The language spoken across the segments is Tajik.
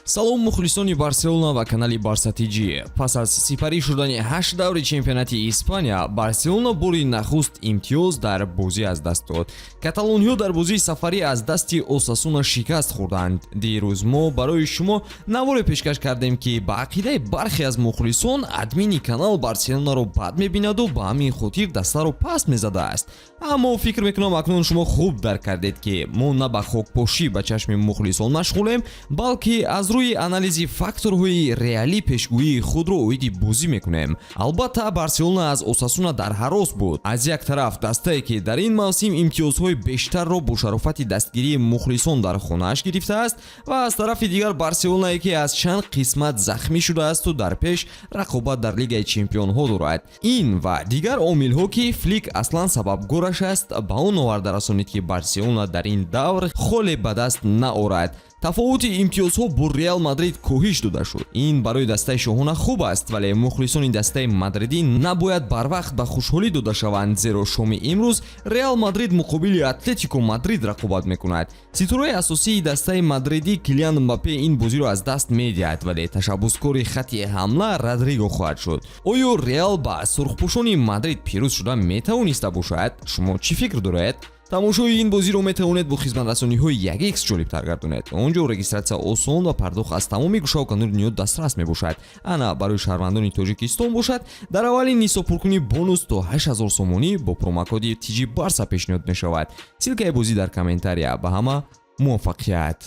Салом мухлисони Барселона ва канали Барса TJ. Пас аз сипарӣ шудани 8 даври чемпионати Испания, Барселона бори нахуст имтиёз дар бозӣ аз даст дод. Каталониҳо дар бозии сафарӣ аз дасти Осасуна шикаст хӯрданд. Дирӯз мо барои шумо наворе пешкаш кардем ки ба ақидаи бархе аз мухлисон админи канал Барселонаро бад мебинаду ба ҳамин хотир дастаро паст мезадааст. Аммо фикр мекунам акнун шумо хуб дарк кардед ки мо на ба хокпошӣ ба чашми мухлисон машғулем, балки аз рӯи анализи факторҳои реалӣ пешгӯии худро оиди бозӣ мекунем. Албатта Барселона аз Осасуна дар ҳарос буд. Аз як тараф дастае ки дар ин мавсим имтиёзҳои бештарро бо шарофати дастгирии мухлисон дар хонааш гирифтааст ва аз тарафи дигар Барселонае ки аз чанд қисмат захмӣ шудаасту дар пеш рақобат дар Лигаи Чемпионҳо дорад. Ин ва дигар омилҳо ки Флик аслан сабабгораш аст ба он оварда расонид ки Барселона дар ин давр холе ба даст наорад. Тафовути имтиёзҳо бо Реал Мадрид коҳиш дода шуд. Ин барои дастаи шоҳона хуб аст, вале мухлисони дастаи мадридӣ набояд барвақт ба хушҳолӣ дода шаванд, зеро шоми имрӯз Реал Мадрид муқобили Атлетико Мадрид рақобат мекунад. Ситораи асосии дастаи мадридӣ Килиан Мбаппе ин бозиро аз даст медиҳад, вале ташаббускори хатти ҳамла Родриго хоҳад шуд. Оё Реал ба сурхпӯшони Мадрид пирӯз шуда метавониста бошад? Шумо чӣ фикр доред? тамошои ин бозиро метавонед бо хизматрасониҳои 1x ҷолибтар гардонед. Онҷо регистратсия осон ва пардохт аз тамоми гӯшаву канори дунё дастрас мебошад. Ана барои шаҳрвандони Тоҷикистон бошад, дар аввалин нисобпуркунӣ бонус то 8000 сомони бо промокоди TJBARCA пешниҳод мешавад. Силкаи бозӣ дар комментария. Ба ҳама муваффақият.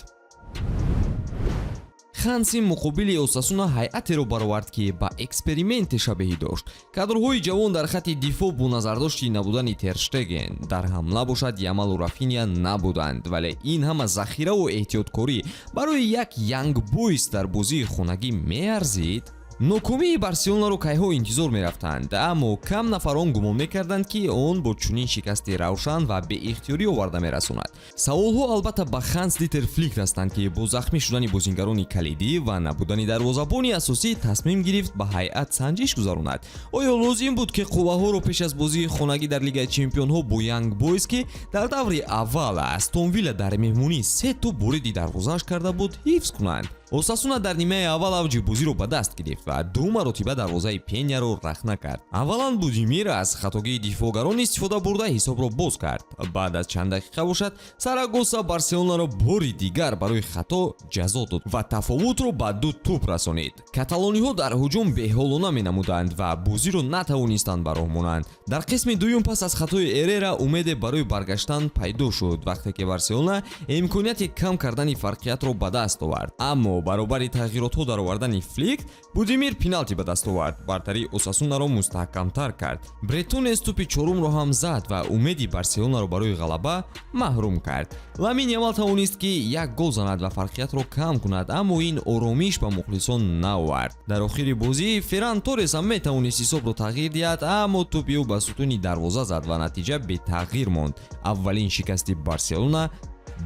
Ханси муқобили Осасуна ҳайатеро баровард ки ба эксперименте шабеҳӣ дошт. Кадрҳои ҷавон дар хатти дифоъ бо назардошти набудани Терштеген, дар ҳамла бошад Ямалу Рафиня набуданд, вале ин ҳама захираву эҳтиёткорӣ барои як янгбойс дар бозии хонагӣ меарзид? нокомии Барселонаро кайҳо интизор мерафтанд, аммо кам нафарон гумон мекарданд ки он бо чунин шикасти равшан ва беихтиёрӣ оварда мерасонад. Саволҳо албатта ба Ханс Дитер Флик ҳастанд ки бо захмӣ шудани бозингарони калидӣ ва набудани дарвозабони асосӣ тасмим гирифт ба ҳайат санҷиш гузаронад. Оё лозим буд ки қувваҳоро пеш аз бозии хонагӣ дар Лигаи Чемпионҳо бо Янг Бойз ки дар даври аввал Астон Вилла дар меҳмонӣ 3 ту бориди дарвозааш карда буд ҳифз кунанд. Осасуна дар нимаи аввал авҷи бозиро ба даст гирифт ва 2 маротиба дарвозаи Пеняро рахна кард. Аввалан Будимир аз хатогии дифоъгарон истифода бурда ҳисобро боз кард. Баъд аз чанд дақиқа бошад, Сарагоса Барселонаро бори дигар барои хато ҷазо дод ва тафовутро ба 2 туп расонид. Каталониҳо дар ҳуҷум беҳолона менамуданд ва бозиро натавонистанд ба роҳ монанд. Дар қисми дуюм пас аз хатои Эрера умеде барои баргаштан пайдо шуд, вақте ки Барселона имконияти кам кардани фарқиятро ба даст овард. Аммо баробари тағйиротҳо дар овардани Флик, Будимир пеналти ба даст овард. Бартари Осасунаро мустаҳкамтар кард. Бретонес тупи чорумро ҳам зад ва умеди Барселонаро барои ғалаба маҳрум кард. Ламин Ямал тавонист ки як гол занад ва фарқиятро кам кунад, аммо ин оромиш ба мухлисон наовард. Дар охири бозӣ Ферран Торрес ҳам метавонист ҳисобро тағйир диҳад, аммо тупи ӯ ба сутуни дарвоза зад ва натиҷа бетағйир монд. Аввалин шикасти Барселона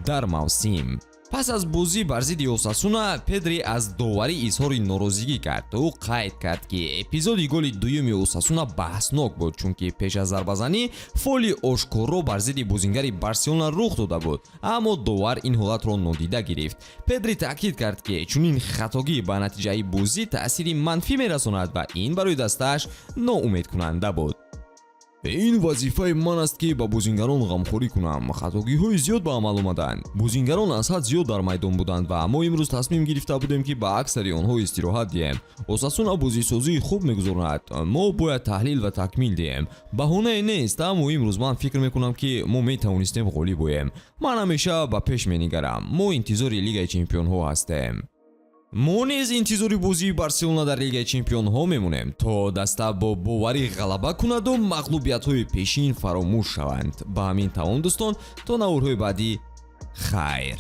дар мавсим. Пас аз бозӣ бар зидди Осасуна, Педри аз доварӣ изҳори норозигӣ кард. Ӯ қайд кард ки эпизоди голи дуюми Осасуна баҳснок буд, чунки пеш аз зарбазанӣ фоли ошкоро бар зидди бозингари Барселона рух дода буд, аммо довар ин ҳолатро нодида гирифт. Педри таъкид кард ки чунин хатогӣ ба натиҷаи бозӣ таъсири манфӣ мерасонад ва ин барои дастааш ноумедкунанда буд. ин вазифаи ман аст ки ба бозингарон ғамхорӣ кунам. хатогиҳои зиёд ба амал омаданд. бозингарон аз ҳад зиёд дар майдон буданд ва мо имрӯз тасмим гирифта будем ки ба аксари онҳо истироҳат диҳем. Осасуна бозисозии хуб мегузоронад. мо бояд таҳлил ва такмил диҳем. баҳонае нест, аммо имрӯз ман фикр мекунам ки мо метавонистем ғолиб оем. ман ҳамеша ба пеш менигарам. мо интизори Лигаи Чемпионҳо ҳастем. мо низ интизори бозии Барселона дар Лигаи Чемпионҳо мемонем, то даста бо боварӣ ғалаба кунаду мағлубиятҳои пешин фаромӯш шаванд. ба ҳамин тамом дӯстон, то наворҳои баъдӣ хайр.